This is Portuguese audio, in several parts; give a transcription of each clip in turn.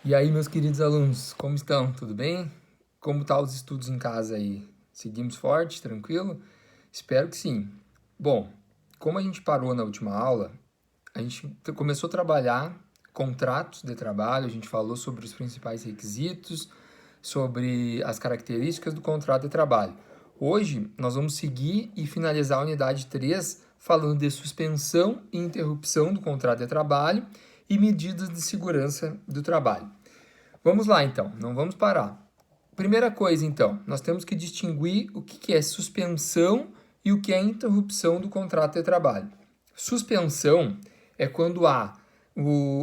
E aí, meus queridos alunos, como estão? Tudo bem? Como tá os estudos em casa aí? Seguimos forte, tranquilo? Espero que sim. Bom, como a gente parou na última aula, a gente começou a trabalhar contratos de trabalho, a gente falou sobre os principais requisitos, sobre as características do contrato de trabalho. Hoje, nós vamos seguir e finalizar a unidade 3 falando de suspensão e interrupção do contrato de trabalho e medidas de segurança do trabalho. Vamos lá, então, não vamos parar. Primeira coisa, então, nós temos que distinguir o que é suspensão e o que é interrupção do contrato de trabalho. Suspensão é quando há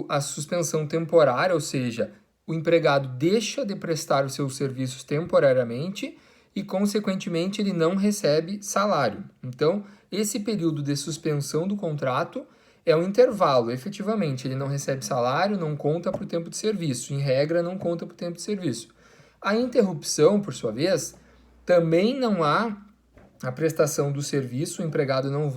a suspensão temporária, ou seja, o empregado deixa de prestar os seus serviços temporariamente e, consequentemente, ele não recebe salário. Então, esse período de suspensão do contrato é um intervalo, efetivamente, ele não recebe salário, não conta para o tempo de serviço, em regra, não conta para o tempo de serviço. A interrupção, por sua vez, também não há a prestação do serviço, o empregado não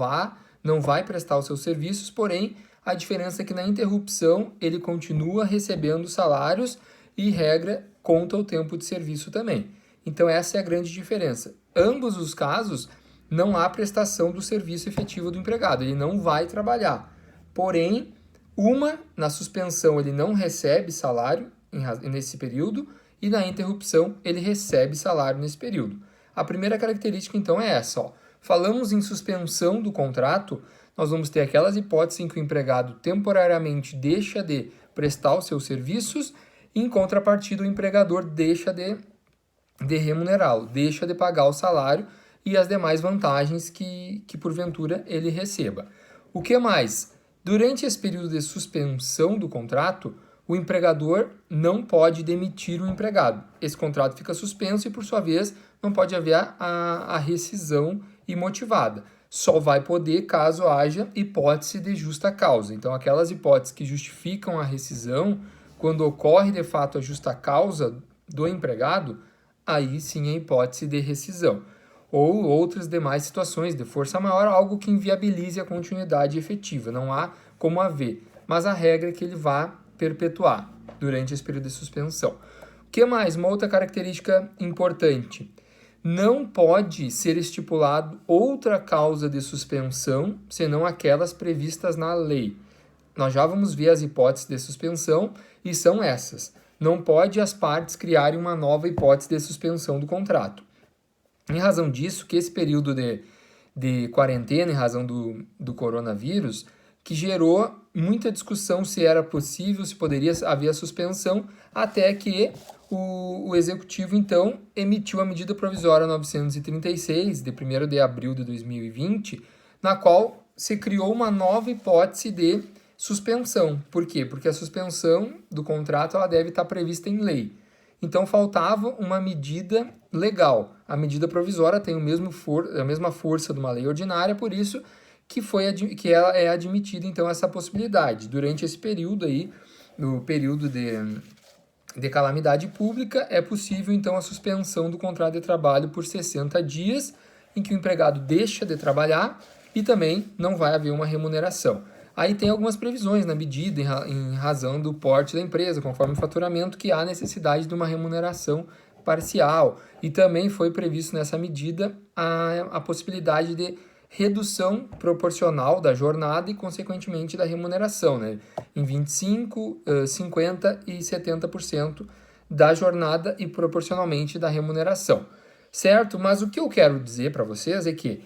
vai prestar os seus serviços, porém, a diferença é que na interrupção ele continua recebendo salários e, regra, conta o tempo de serviço também. Então, essa é a grande diferença. Ambos os casos, não há prestação do serviço efetivo do empregado, ele não vai trabalhar. Porém, na suspensão, ele não recebe salário nesse período e na interrupção, ele recebe salário nesse período. A primeira característica, então, é essa. Ó. Falamos em suspensão do contrato, nós vamos ter aquelas hipóteses em que o empregado temporariamente deixa de prestar os seus serviços e, em contrapartida, o empregador deixa de remunerá-lo, deixa de pagar o salário e as demais vantagens que porventura, ele receba. O que mais? Durante esse período de suspensão do contrato, o empregador não pode demitir o empregado. Esse contrato fica suspenso e, por sua vez, não pode haver a rescisão imotivada. Só vai poder caso haja hipótese de justa causa. Então, aquelas hipóteses que justificam a rescisão, quando ocorre de fato a justa causa do empregado, aí sim é hipótese de rescisão. Ou outras demais situações de força maior, algo que inviabilize a continuidade efetiva. Não há como haver, mas a regra é que ele vá perpetuar durante esse período de suspensão. O que mais? Uma outra característica importante. Não pode ser estipulado outra causa de suspensão, senão aquelas previstas na lei. Nós já vamos ver as hipóteses de suspensão e são essas. Não pode as partes criarem uma nova hipótese de suspensão do contrato. Em razão disso, que esse período de quarentena, em razão do coronavírus, que gerou muita discussão se era possível, se poderia haver a suspensão, até que o Executivo, então, emitiu a medida provisória 936, de 1º de abril de 2020, na qual se criou uma nova hipótese de suspensão. Por quê? Porque a suspensão do contrato ela deve estar prevista em lei. Então, faltava uma medida legal. A medida provisória tem a mesma força de uma lei ordinária, por isso que ela é admitida, então, essa possibilidade. Durante esse período aí, no período de calamidade pública, é possível, então, a suspensão do contrato de trabalho por 60 dias, em que o empregado deixa de trabalhar e também não vai haver uma remuneração. Aí tem algumas previsões na medida, em razão do porte da empresa, conforme o faturamento, que há necessidade de uma remuneração parcial. E também foi previsto nessa medida a possibilidade de redução proporcional da jornada e, consequentemente, da remuneração, né? Em 25%, 50% e 70% da jornada e proporcionalmente da remuneração. Certo? Mas o que eu quero dizer para vocês é que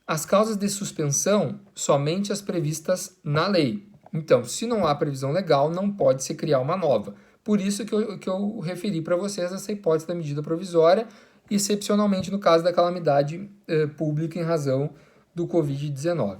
as causas de suspensão, somente as previstas na lei. Então, se não há previsão legal, não pode se criar uma nova. Por isso que eu referi para vocês essa hipótese da medida provisória, excepcionalmente no caso da calamidade pública em razão do Covid-19.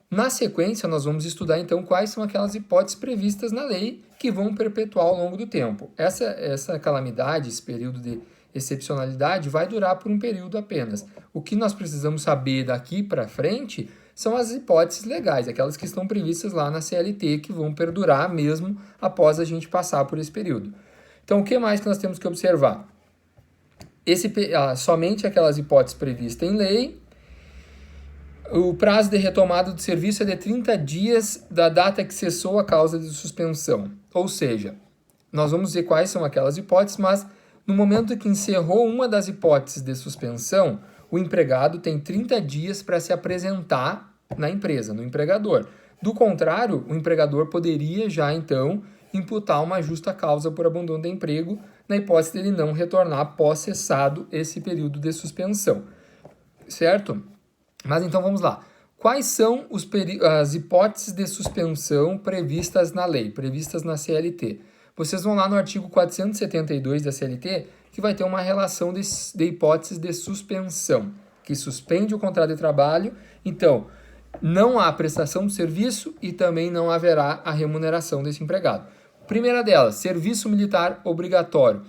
Na sequência, nós vamos estudar, então, quais são aquelas hipóteses previstas na lei que vão perpetuar ao longo do tempo. Essa calamidade, esse período de excepcionalidade, vai durar por um período apenas. O que nós precisamos saber daqui para frente são as hipóteses legais, aquelas que estão previstas lá na CLT, que vão perdurar mesmo após a gente passar por esse período. Então, o que mais que nós temos que observar? Somente aquelas hipóteses previstas em lei. O prazo de retomada do serviço é de 30 dias da data que cessou a causa de suspensão. Ou seja, nós vamos ver quais são aquelas hipóteses, mas no momento que encerrou uma das hipóteses de suspensão, o empregado tem 30 dias para se apresentar na empresa, no empregador. Do contrário, o empregador poderia já então imputar uma justa causa por abandono de emprego, na hipótese dele não retornar após cessado esse período de suspensão. Certo? Mas então vamos lá. Quais são as hipóteses de suspensão previstas na lei, previstas na CLT? Vocês vão lá no artigo 472 da CLT, que vai ter uma relação de hipóteses de suspensão, que suspende o contrato de trabalho. Então, não há prestação de serviço e também não haverá a remuneração desse empregado. Primeira delas, serviço militar obrigatório.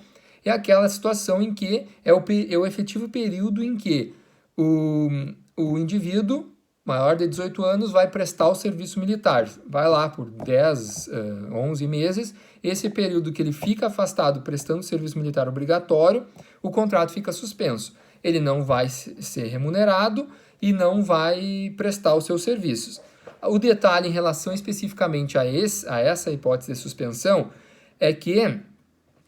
É aquela situação em que é o efetivo período em que o indivíduo maior de 18 anos vai prestar o serviço militar. Vai lá por 10, 11 meses. Esse período que ele fica afastado prestando serviço militar obrigatório, o contrato fica suspenso. Ele não vai ser remunerado e não vai prestar os seus serviços. O detalhe em relação especificamente a essa hipótese de suspensão é que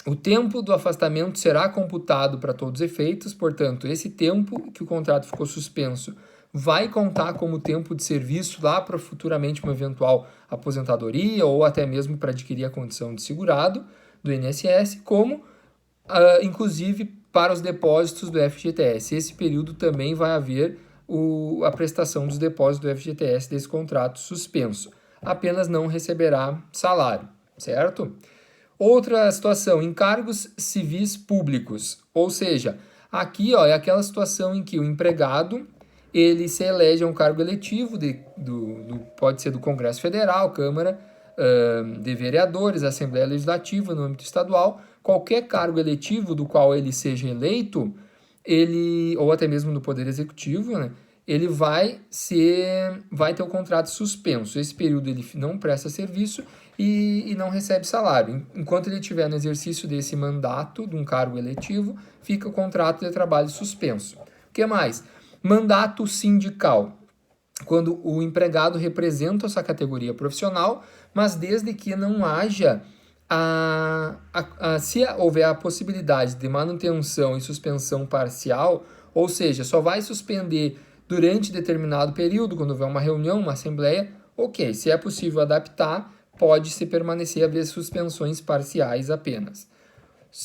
o tempo do afastamento será computado para todos os efeitos, portanto, esse tempo que o contrato ficou suspenso vai contar como tempo de serviço lá para futuramente uma eventual aposentadoria ou até mesmo para adquirir a condição de segurado do INSS, como inclusive para os depósitos do FGTS. Esse período também vai haver a prestação dos depósitos do FGTS desse contrato suspenso. Apenas não receberá salário, certo? Outra situação, encargos civis públicos, ou seja, aqui é aquela situação em que o empregado ele se elege a um cargo eletivo, pode ser do Congresso Federal, Câmara de Vereadores, Assembleia Legislativa no âmbito estadual, qualquer cargo eletivo do qual ele seja eleito, ou até mesmo no Poder Executivo, né, ele vai ter o contrato suspenso. Esse período ele não presta serviço e não recebe salário. Enquanto ele estiver no exercício desse mandato, de um cargo eletivo, fica o contrato de trabalho suspenso. O que mais? Mandato sindical. Quando o empregado representa a sua categoria profissional, mas desde que não haja se houver a possibilidade de manutenção e suspensão parcial, ou seja, só vai suspender durante determinado período, quando houver uma reunião, uma assembleia, ok, se é possível adaptar, pode-se permanecer a haver suspensões parciais apenas.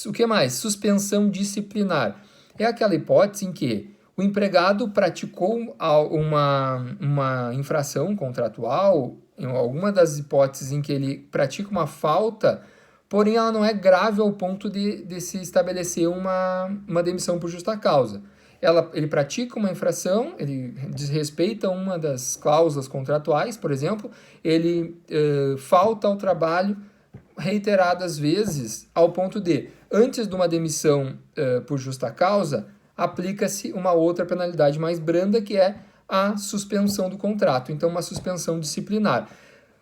O que mais? Suspensão disciplinar. É aquela hipótese em que o empregado praticou uma infração contratual, em alguma das hipóteses em que ele pratica uma falta, porém ela não é grave ao ponto de se estabelecer uma demissão por justa causa. Ele pratica uma infração, ele desrespeita uma das cláusulas contratuais, por exemplo, ele falta ao trabalho reiteradas vezes, ao ponto de, antes de uma demissão por justa causa, aplica-se uma outra penalidade mais branda, que é a suspensão do contrato. Então, uma suspensão disciplinar.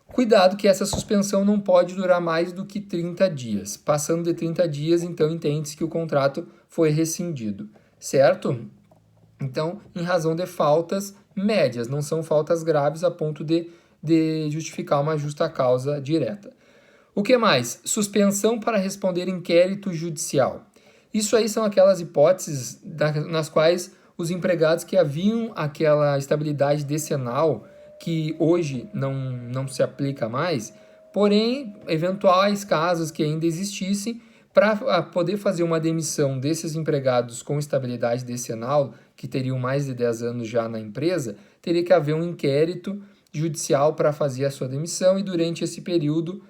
Cuidado que essa suspensão não pode durar mais do que 30 dias. Passando de 30 dias, então, entende-se que o contrato foi rescindido, certo? Então, em razão de faltas médias, não são faltas graves a ponto de justificar uma justa causa direta. O que mais? Suspensão para responder inquérito judicial. Isso aí são aquelas hipóteses nas quais os empregados que haviam aquela estabilidade decenal, que hoje não se aplica mais, porém, eventuais casos que ainda existissem, para poder fazer uma demissão desses empregados com estabilidade decenal, que teriam mais de 10 anos já na empresa, teria que haver um inquérito judicial para fazer a sua demissão, e durante esse período,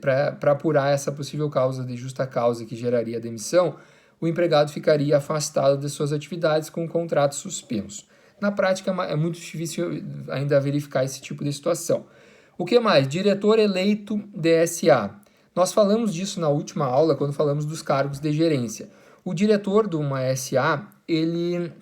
para apurar essa possível causa de justa causa que geraria a demissão, o empregado ficaria afastado de suas atividades com o contrato suspenso. Na prática, é muito difícil ainda verificar esse tipo de situação. O que mais? Diretor eleito DSA. Nós falamos disso na última aula, quando falamos dos cargos de gerência. O diretor de uma SA, ele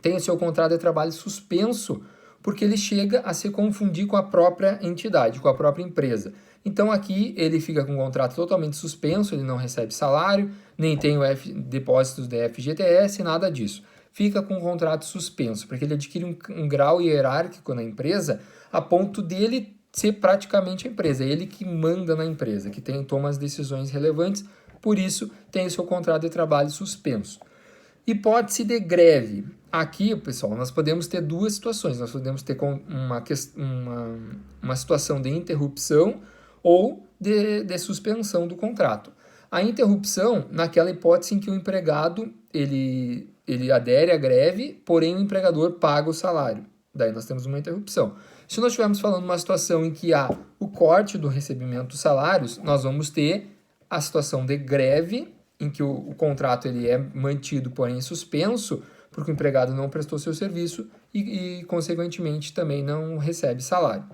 tem o seu contrato de trabalho suspenso, porque ele chega a se confundir com a própria entidade, com a própria empresa. Então aqui ele fica com o contrato totalmente suspenso, ele não recebe salário, nem tem depósitos de FGTS, nada disso. Fica com o contrato suspenso, porque ele adquire um grau hierárquico na empresa a ponto dele ser praticamente a empresa, é ele que manda na empresa, que toma as decisões relevantes, por isso tem o seu contrato de trabalho suspenso. Hipótese de greve. Aqui, pessoal, nós podemos ter duas situações. Nós podemos ter uma situação de interrupção ou de suspensão do contrato. A interrupção, naquela hipótese em que o empregado ele adere à greve, porém o empregador paga o salário. Daí nós temos uma interrupção. Se nós estivermos falando de uma situação em que há o corte do recebimento dos salários, nós vamos ter a situação de greve, em que o contrato ele é mantido, porém suspenso, porque o empregado não prestou seu serviço e consequentemente, também não recebe salário.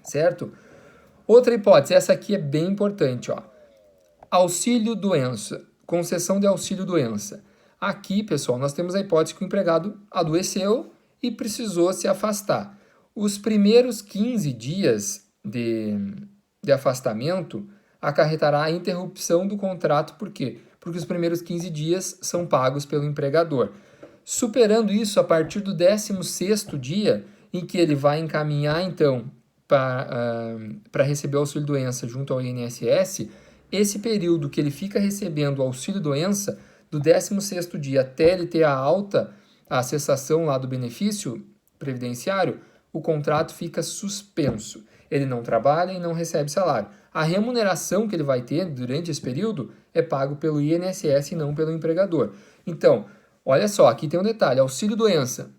Certo? Outra hipótese, essa aqui é bem importante, ó. Auxílio-doença, concessão de auxílio-doença. Aqui, pessoal, nós temos a hipótese que o empregado adoeceu e precisou se afastar. Os primeiros 15 dias de afastamento acarretará a interrupção do contrato, por quê? Porque os primeiros 15 dias são pagos pelo empregador. Superando isso, a partir do 16º dia, em que ele vai encaminhar, então, para receber o auxílio-doença junto ao INSS, esse período que ele fica recebendo o auxílio-doença, do 16º dia até ele ter a alta, a cessação lá do benefício previdenciário, o contrato fica suspenso. Ele não trabalha e não recebe salário. A remuneração que ele vai ter durante esse período é pago pelo INSS e não pelo empregador. Então, olha só, aqui tem um detalhe, auxílio-doença,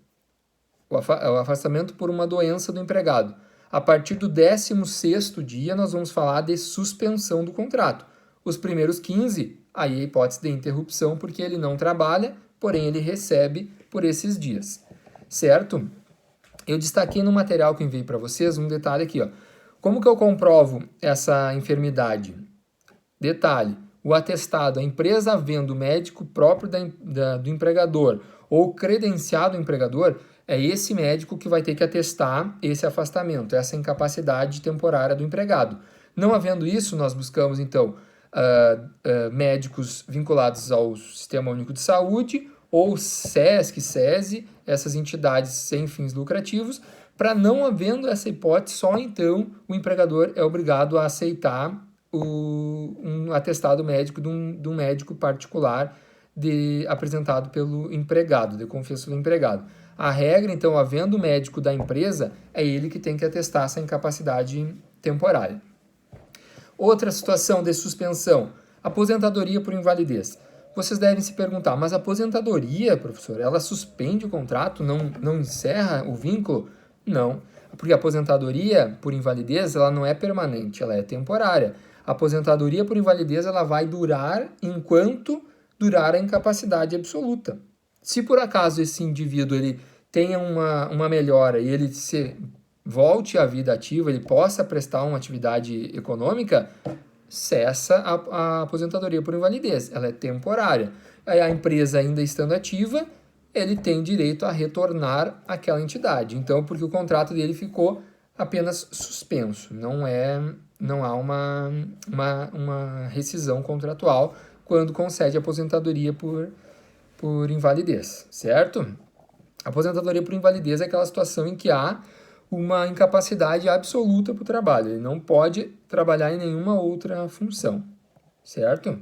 o afastamento por uma doença do empregado. A partir do 16º dia, nós vamos falar de suspensão do contrato. Os primeiros 15, aí a hipótese de interrupção, porque ele não trabalha, porém ele recebe por esses dias. Certo? Eu destaquei no material que enviei para vocês um detalhe aqui, ó. Como que eu comprovo essa enfermidade? Detalhe, o atestado, a empresa havendo médico próprio do empregador ou credenciado do empregador, é esse médico que vai ter que atestar esse afastamento, essa incapacidade temporária do empregado. Não havendo isso, nós buscamos, então, médicos vinculados ao Sistema Único de Saúde ou SESC, SESI, essas entidades sem fins lucrativos. Para não havendo essa hipótese, só então o empregador é obrigado a aceitar um atestado médico de um médico particular apresentado pelo empregado, de confiança do empregado. A regra, então, havendo o médico da empresa, é ele que tem que atestar essa incapacidade temporária. Outra situação de suspensão, aposentadoria por invalidez. Vocês devem se perguntar, mas a aposentadoria, professor, ela suspende o contrato, não encerra o vínculo? Não, porque a aposentadoria por invalidez ela não é permanente, ela é temporária. A aposentadoria por invalidez ela vai durar enquanto durar a incapacidade absoluta. Se por acaso esse indivíduo ele tenha uma melhora e ele volte à vida ativa, ele possa prestar uma atividade econômica, cessa a aposentadoria por invalidez, ela é temporária. Aí a empresa ainda estando ativa, ele tem direito a retornar àquela entidade. Então, porque o contrato dele ficou apenas suspenso, não há uma rescisão contratual quando concede aposentadoria por invalidez, certo? A aposentadoria por invalidez é aquela situação em que há uma incapacidade absoluta para o trabalho, ele não pode trabalhar em nenhuma outra função, certo?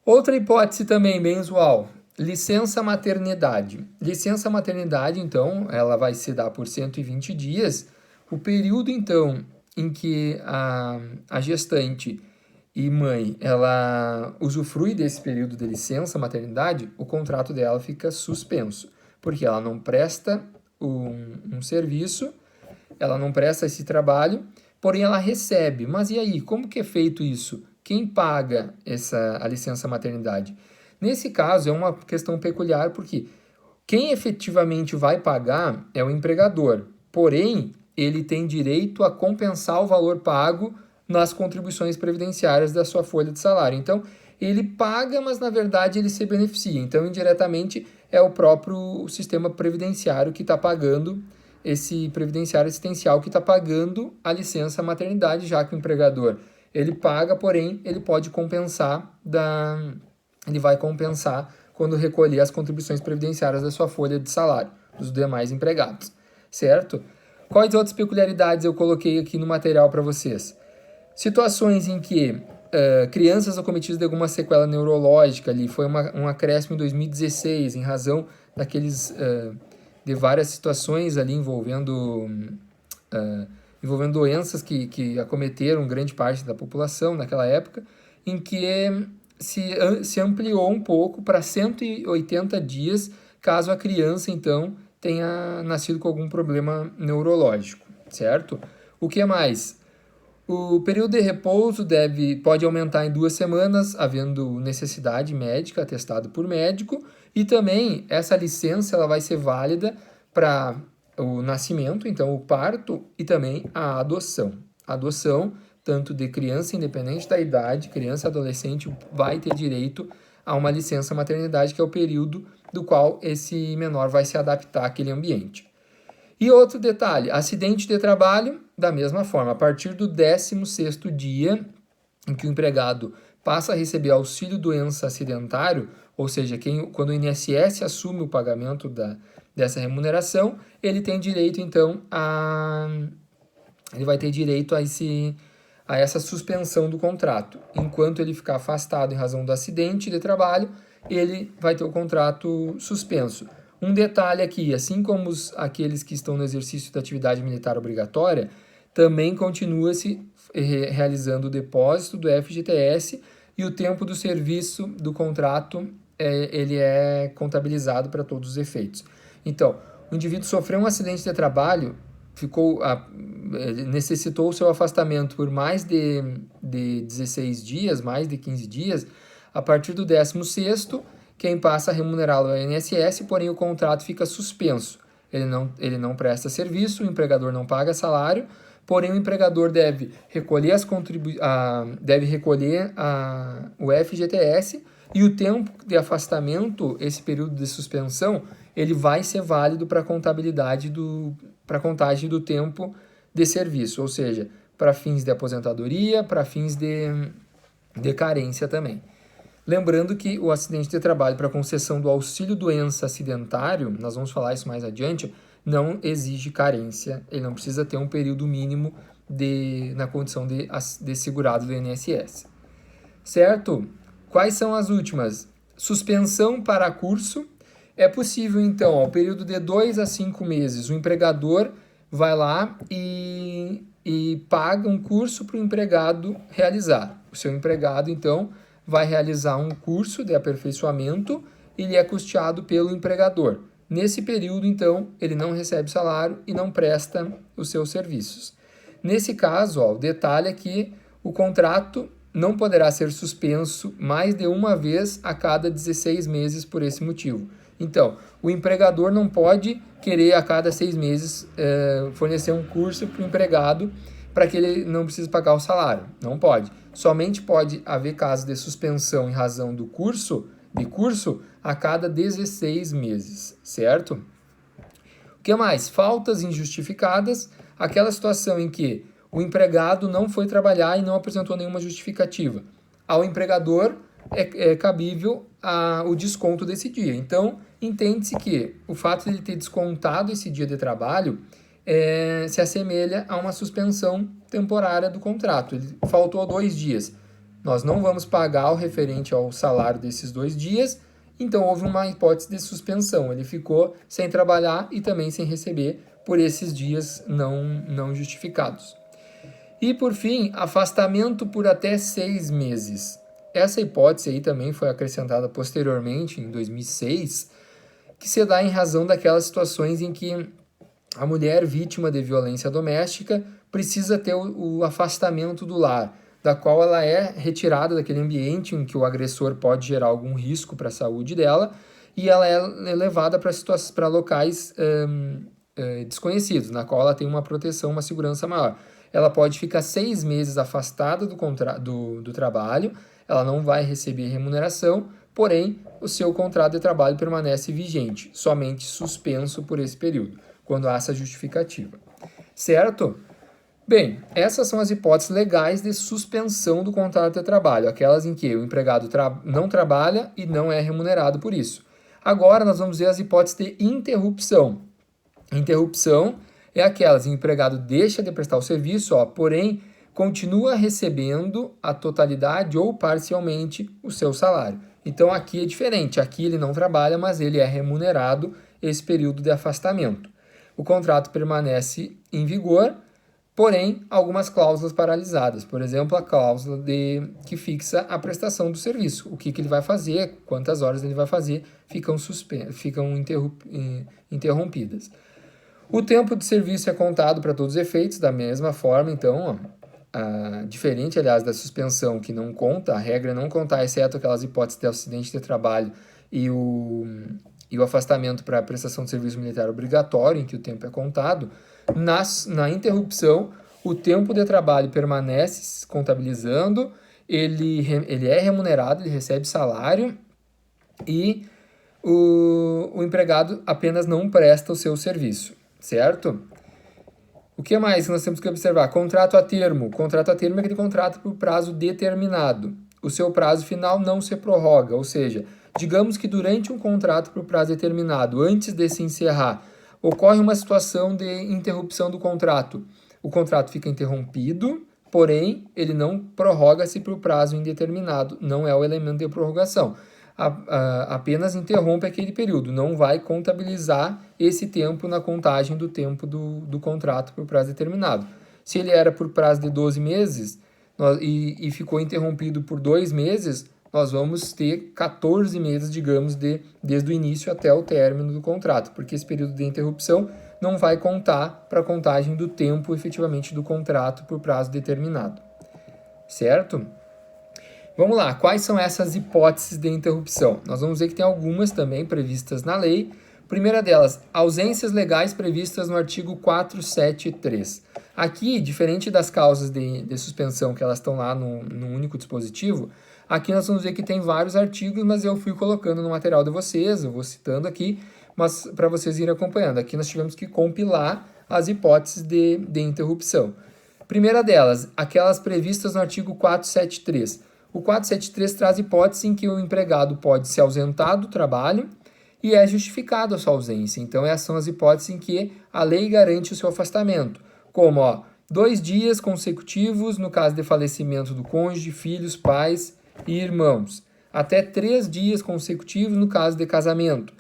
Outra hipótese também bem usual, licença maternidade. Licença maternidade, então, ela vai se dar por 120 dias. O período, então, em que a gestante e mãe, ela usufrui desse período de licença maternidade, o contrato dela fica suspenso, porque ela não presta um serviço, ela não presta esse trabalho, porém ela recebe. Mas e aí, como que é feito isso? Quem paga a licença maternidade? Nesse caso, é uma questão peculiar, porque quem efetivamente vai pagar é o empregador, porém, ele tem direito a compensar o valor pago nas contribuições previdenciárias da sua folha de salário. Então, ele paga, mas na verdade ele se beneficia. Então, indiretamente, é o próprio sistema previdenciário que está pagando, esse previdenciário assistencial que está pagando a licença maternidade, já que o empregador ele paga, porém, ele pode compensar ele vai compensar quando recolher as contribuições previdenciárias da sua folha de salário, dos demais empregados, certo? Quais outras peculiaridades eu coloquei aqui no material para vocês? Situações em que crianças acometidas de alguma sequela neurológica ali, foi um acréscimo em 2016, em razão de várias situações ali envolvendo doenças que acometeram grande parte da população naquela época, em que se ampliou um pouco para 180 dias, caso a criança, então, tenha nascido com algum problema neurológico, certo? O que mais? O período de repouso pode aumentar em 2 semanas, havendo necessidade médica, atestado por médico, e também essa licença ela vai ser válida para o nascimento, então o parto, e também a adoção. A adoção, tanto de criança, independente da idade, criança e adolescente, vai ter direito a uma licença maternidade, que é o período do qual esse menor vai se adaptar àquele ambiente. E outro detalhe, acidente de trabalho, da mesma forma, a partir do 16º dia em que o empregado passa a receber auxílio doença acidentário, ou seja, quando o INSS assume o pagamento dessa remuneração, ele tem direito, então, ele vai ter direito a essa suspensão do contrato. Enquanto ele ficar afastado em razão do acidente de trabalho, ele vai ter o contrato suspenso. Um detalhe aqui, assim como aqueles que estão no exercício da atividade militar obrigatória, também continua-se realizando o depósito do FGTS e o tempo do serviço do contrato ele é contabilizado para todos os efeitos. Então, o indivíduo sofreu um acidente de trabalho, necessitou o seu afastamento por mais de 16 dias, mais de 15 dias, a partir do 16º, quem passa a remunerá-lo é o INSS, porém o contrato fica suspenso. Ele não presta serviço, o empregador não paga salário, porém o empregador deve recolher o FGTS, e o tempo de afastamento, esse período de suspensão, ele vai ser válido para a contagem do tempo de serviço, ou seja, para fins de aposentadoria, para fins de carência também. Lembrando que o acidente de trabalho para concessão do auxílio doença acidentário, nós vamos falar isso mais adiante, não exige carência, ele não precisa ter um período mínimo na condição de segurado do INSS. Certo? Quais são as últimas? Suspensão para curso. É possível, então, ao período de 2 a 5 meses, o empregador vai lá e paga um curso para o empregado realizar. O seu empregado, então, vai realizar um curso de aperfeiçoamento e ele é custeado pelo empregador. Nesse período, então, ele não recebe salário e não presta os seus serviços. Nesse caso, o detalhe é que o contrato não poderá ser suspenso mais de uma vez a cada 16 meses por esse motivo. Então, o empregador não pode querer a cada 6 meses fornecer um curso para o empregado para que ele não precise pagar o salário. Não pode. Somente pode haver caso de suspensão em razão de curso a cada 16 meses, certo? O que mais? Faltas injustificadas, aquela situação em que o empregado não foi trabalhar e não apresentou nenhuma justificativa. Ao empregador é cabível o desconto desse dia. Então, entende-se que o fato de ele ter descontado esse dia de trabalho se assemelha a uma suspensão temporária do contrato. Ele faltou 2 dias. Nós não vamos pagar o referente ao salário desses 2 dias, então houve uma hipótese de suspensão. Ele ficou sem trabalhar e também sem receber por esses dias não justificados. E, por fim, afastamento por até 6 meses. Essa hipótese aí também foi acrescentada posteriormente, em 2006, que se dá em razão daquelas situações em que a mulher vítima de violência doméstica precisa ter o afastamento do lar, da qual ela é retirada daquele ambiente em que o agressor pode gerar algum risco para a saúde dela, e ela é levada para locais desconhecidos, na qual ela tem uma proteção, uma segurança maior. Ela pode ficar 6 meses afastada do trabalho, ela não vai receber remuneração, porém o seu contrato de trabalho permanece vigente, somente suspenso por esse período, quando há essa justificativa. Certo? Bem, essas são as hipóteses legais de suspensão do contrato de trabalho, aquelas em que o empregado não trabalha e não é remunerado por isso. Agora nós vamos ver as hipóteses de interrupção. Interrupção é aquelas em que o empregado deixa de prestar o serviço, porém continua recebendo a totalidade ou parcialmente o seu salário. Então aqui é diferente, aqui ele não trabalha, mas ele é remunerado esse período de afastamento. O contrato permanece em vigor, porém algumas cláusulas paralisadas, por exemplo, a cláusula que fixa a prestação do serviço, o que ele vai fazer, quantas horas ele vai fazer, ficam interrompidas. O tempo de serviço é contado para todos os efeitos da mesma forma, então, diferente, aliás, da suspensão, que não conta, a regra é não contar, exceto aquelas hipóteses de acidente de trabalho e o afastamento para prestação de serviço militar obrigatório, em que o tempo é contado. Na interrupção, o tempo de trabalho permanece contabilizando, ele é remunerado, ele recebe salário e o empregado apenas não presta o seu serviço, certo? O que mais nós temos que observar? Contrato a termo. Contrato a termo é aquele contrato por prazo determinado. O seu prazo final não se prorroga, ou seja, digamos que durante um contrato por prazo determinado, antes de se encerrar, ocorre uma situação de interrupção do contrato. O contrato fica interrompido, porém, ele não prorroga-se por prazo indeterminado, não é o elemento de prorrogação. Apenas interrompe aquele período, não vai contabilizar esse tempo na contagem do tempo do contrato por prazo determinado. Se ele era por prazo de 12 meses e ficou interrompido por 2 meses, nós vamos ter 14 meses, digamos, desde o início até o término do contrato, porque esse período de interrupção não vai contar para a contagem do tempo efetivamente do contrato por prazo determinado. Certo? Vamos lá, quais são essas hipóteses de interrupção? Nós vamos ver que tem algumas também previstas na lei. Primeira delas, ausências legais previstas no artigo 473. Aqui, diferente das causas de suspensão, que elas estão lá num único dispositivo, aqui nós vamos ver que tem vários artigos, mas eu fui colocando no material de vocês, eu vou citando aqui, mas para vocês irem acompanhando. Aqui nós tivemos que compilar as hipóteses de interrupção. Primeira delas, aquelas previstas no artigo 473. O 473 traz hipótese em que o empregado pode se ausentar do trabalho e é justificado a sua ausência. Então, essas são as hipóteses em que a lei garante o seu afastamento, como 2 dias consecutivos no caso de falecimento do cônjuge, filhos, pais e irmãos, até 3 dias consecutivos no caso de casamento,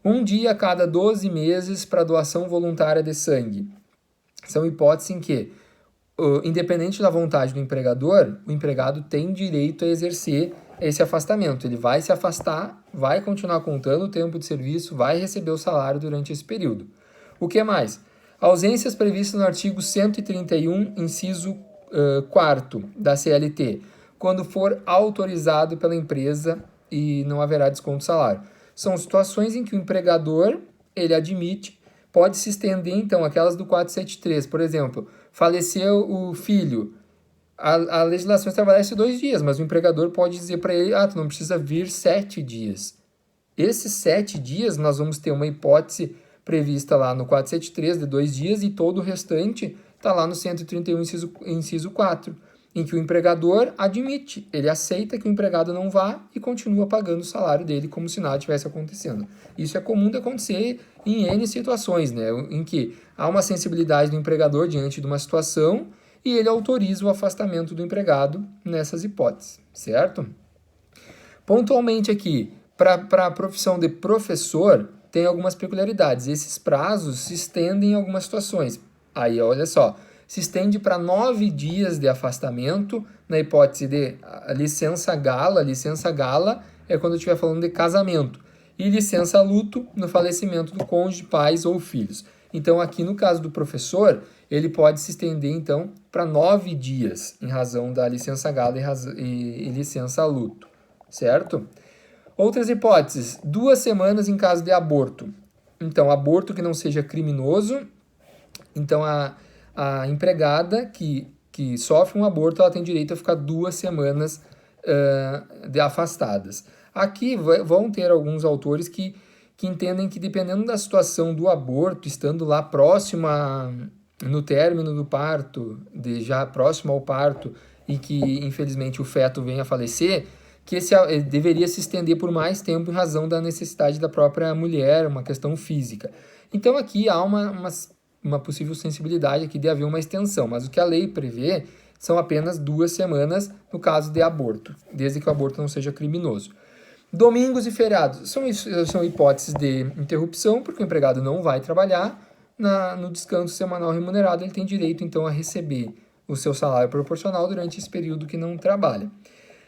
1 dia a cada 12 meses para doação voluntária de sangue. São hipóteses em que, independente da vontade do empregador, o empregado tem direito a exercer esse afastamento. Ele vai se afastar, vai continuar contando o tempo de serviço, vai receber o salário durante esse período. O que mais? Ausências previstas no artigo 131, inciso 4º da CLT, quando for autorizado pela empresa e não haverá desconto de salário. São situações em que o empregador, ele admite, pode se estender, então, aquelas do 473, por exemplo, faleceu o filho, a legislação estabelece 2 dias, mas o empregador pode dizer para ele, tu não precisa vir 7 dias. Esses 7 dias, nós vamos ter uma hipótese prevista lá no 473 de 2 dias e todo o restante está lá no 131, inciso 4, em que o empregador admite, ele aceita que o empregado não vá e continua pagando o salário dele como se nada tivesse acontecendo. Isso é comum de acontecer em N situações, né, em que há uma sensibilidade do empregador diante de uma situação e ele autoriza o afastamento do empregado nessas hipóteses, certo? Pontualmente aqui, para a profissão de professor, tem algumas peculiaridades. Esses prazos se estendem em algumas situações. Aí, olha só, se estende para 9 dias de afastamento, na hipótese de licença gala. Licença gala é quando eu estiver falando de casamento. E licença luto no falecimento do cônjuge, pais ou filhos. Então, aqui no caso do professor, ele pode se estender, então, para 9 dias, em razão da licença gala e licença luto, certo? Outras hipóteses, 2 semanas em caso de aborto. Então, aborto que não seja criminoso. Então, a empregada que sofre um aborto, ela tem direito a ficar 2 semanas afastadas. Aqui vão ter alguns autores que entendem que, dependendo da situação do aborto, estando lá no término do parto, já próximo ao parto, e que, infelizmente, o feto venha a falecer, que esse deveria se estender por mais tempo em razão da necessidade da própria mulher, uma questão física. Então, aqui há umas uma possível sensibilidade aqui de haver uma extensão, mas o que a lei prevê são apenas 2 semanas no caso de aborto, desde que o aborto não seja criminoso. Domingos e feriados são hipóteses de interrupção, porque o empregado não vai trabalhar. No descanso semanal remunerado, ele tem direito, então, a receber o seu salário proporcional durante esse período que não trabalha.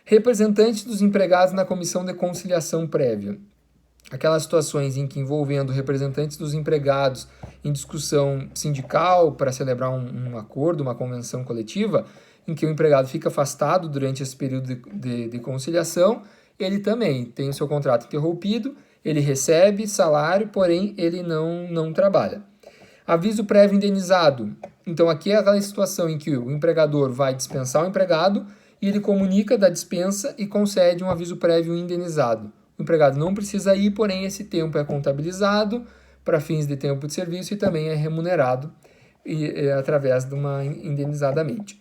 Representantes dos empregados na comissão de conciliação prévia. Aquelas situações em que envolvendo representantes dos empregados em discussão sindical para celebrar um acordo, uma convenção coletiva, em que o empregado fica afastado durante esse período de conciliação, ele também tem o seu contrato interrompido, ele recebe salário, porém ele não trabalha. Aviso prévio indenizado. Então aqui é aquela situação em que o empregador vai dispensar o empregado e ele comunica da dispensa e concede um aviso prévio indenizado. O empregado não precisa ir, porém esse tempo é contabilizado para fins de tempo de serviço e também é remunerado através de uma indenizadamente.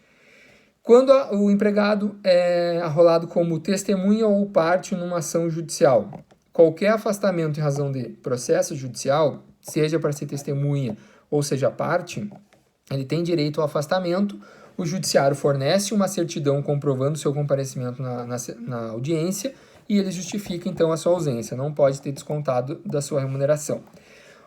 Quando o empregado é arrolado como testemunha ou parte numa ação judicial, qualquer afastamento em razão de processo judicial, seja para ser testemunha ou seja parte, ele tem direito ao afastamento. O judiciário fornece uma certidão comprovando seu comparecimento na audiência e ele justifica então a sua ausência, não pode ter descontado da sua remuneração.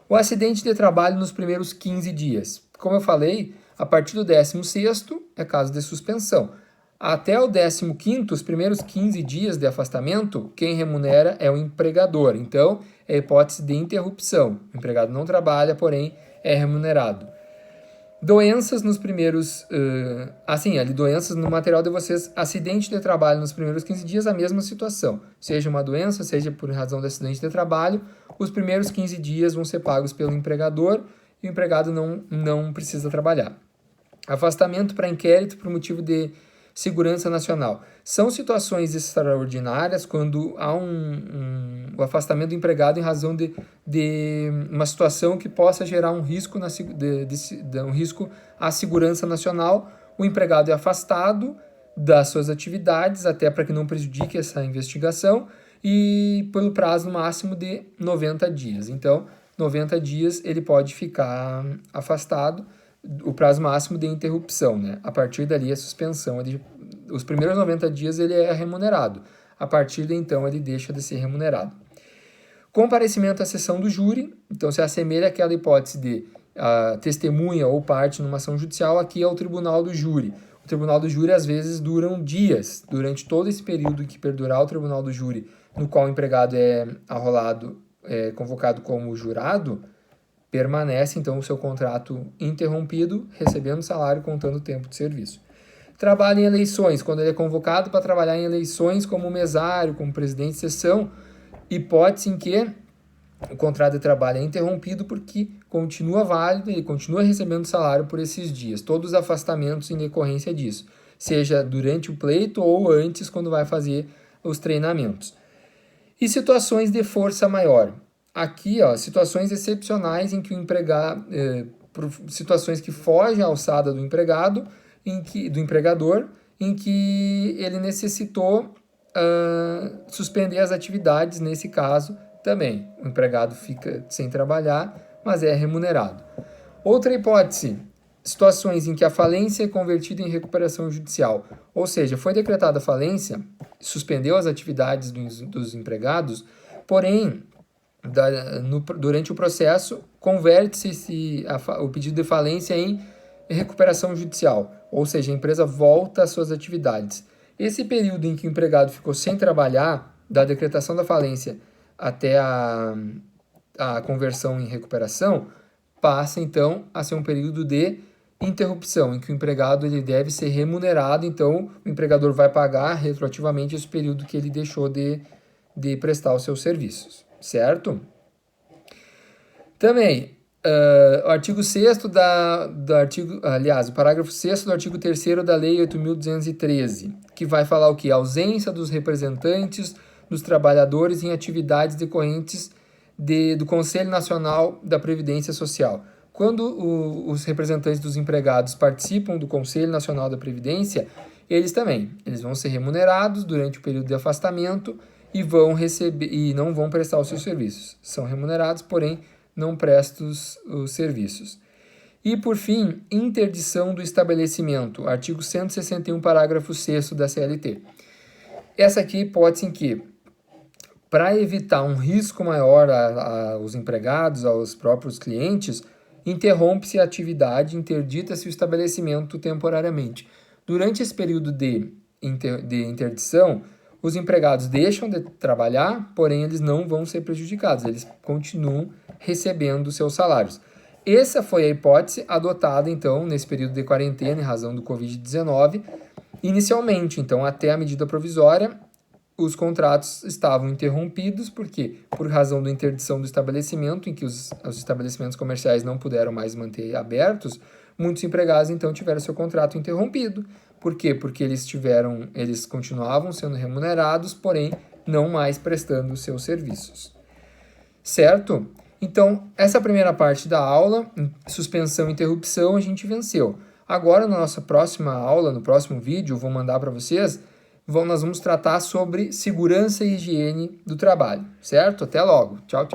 O acidente de trabalho nos primeiros 15 dias. Como eu falei, a partir do 16º é caso de suspensão. Até o 15º, os primeiros 15 dias de afastamento, quem remunera é o empregador. Então, é hipótese de interrupção. O empregado não trabalha, porém é remunerado. Doenças nos primeiros... doenças no material de vocês, acidente de trabalho nos primeiros 15 dias, a mesma situação. Seja uma doença, seja por razão de acidente de trabalho, os primeiros 15 dias vão ser pagos pelo empregador e o empregado não precisa trabalhar. Afastamento para inquérito por motivo de segurança nacional. São situações extraordinárias quando há o afastamento do empregado em razão de uma situação que possa gerar um risco, um risco à segurança nacional. O empregado é afastado das suas atividades, até para que não prejudique essa investigação, e pelo prazo máximo de 90 dias. Então, 90 dias ele pode ficar afastado, o prazo máximo de interrupção, né? A partir dali a suspensão, os primeiros 90 dias ele é remunerado, a partir de então ele deixa de ser remunerado. Comparecimento à sessão do júri, então se assemelha àquela hipótese de testemunha ou parte numa ação judicial, aqui é o tribunal do júri. O tribunal do júri às vezes duram dias, durante todo esse período que perdurar o tribunal do júri, no qual o empregado é arrolado, convocado como jurado, permanece, então, o seu contrato interrompido, recebendo salário, contando o tempo de serviço. Trabalho em eleições, quando ele é convocado para trabalhar em eleições como mesário, como presidente de sessão, hipótese em que o contrato de trabalho é interrompido porque continua válido e continua recebendo salário por esses dias. Todos os afastamentos em decorrência disso, seja durante o pleito ou antes, quando vai fazer os treinamentos. E situações de força maior. Aqui, situações excepcionais em que o empregado, situações que fogem à alçada do empregado, do empregador, em que ele necessitou suspender as atividades, nesse caso também. O empregado fica sem trabalhar, mas é remunerado. Outra hipótese, situações em que a falência é convertida em recuperação judicial, ou seja, foi decretada a falência, suspendeu as atividades dos empregados, porém, durante o processo, converte-se o pedido de falência em recuperação judicial, ou seja, a empresa volta às suas atividades. Esse período em que o empregado ficou sem trabalhar, da decretação da falência até a conversão em recuperação, passa então a ser um período de interrupção, em que o empregado ele deve ser remunerado, então o empregador vai pagar retroativamente esse período que ele deixou de prestar os seus serviços. Certo? Também, o artigo 6º o parágrafo 6º do artigo 3º da Lei 8.213, que vai falar o quê? A ausência dos representantes dos trabalhadores em atividades decorrentes do Conselho Nacional da Previdência Social. Quando os representantes dos empregados participam do Conselho Nacional da Previdência, eles vão ser remunerados durante o período de afastamento e vão receber e não vão prestar os seus serviços. São remunerados, porém não prestam os serviços. E, por fim, interdição do estabelecimento, artigo 161, parágrafo 6º da CLT. Essa aqui é a hipótese em que, para evitar um risco maior aos empregados, aos próprios clientes, interrompe-se a atividade, interdita-se o estabelecimento temporariamente. Durante esse período de interdição, os empregados deixam de trabalhar, porém eles não vão ser prejudicados, eles continuam recebendo seus salários. Essa foi a hipótese adotada, então, nesse período de quarentena, em razão do Covid-19. Inicialmente, então, até a medida provisória, os contratos estavam interrompidos, porque por razão da interdição do estabelecimento, em que os estabelecimentos comerciais não puderam mais manter abertos, muitos empregados, então, tiveram seu contrato interrompido. Por quê? Porque eles continuavam sendo remunerados, porém, não mais prestando seus serviços. Certo? Então, essa primeira parte da aula, suspensão e interrupção, a gente venceu. Agora, na nossa próxima aula, no próximo vídeo, eu vou mandar para vocês, nós vamos tratar sobre segurança e higiene do trabalho, certo? Até logo. Tchau, tchau.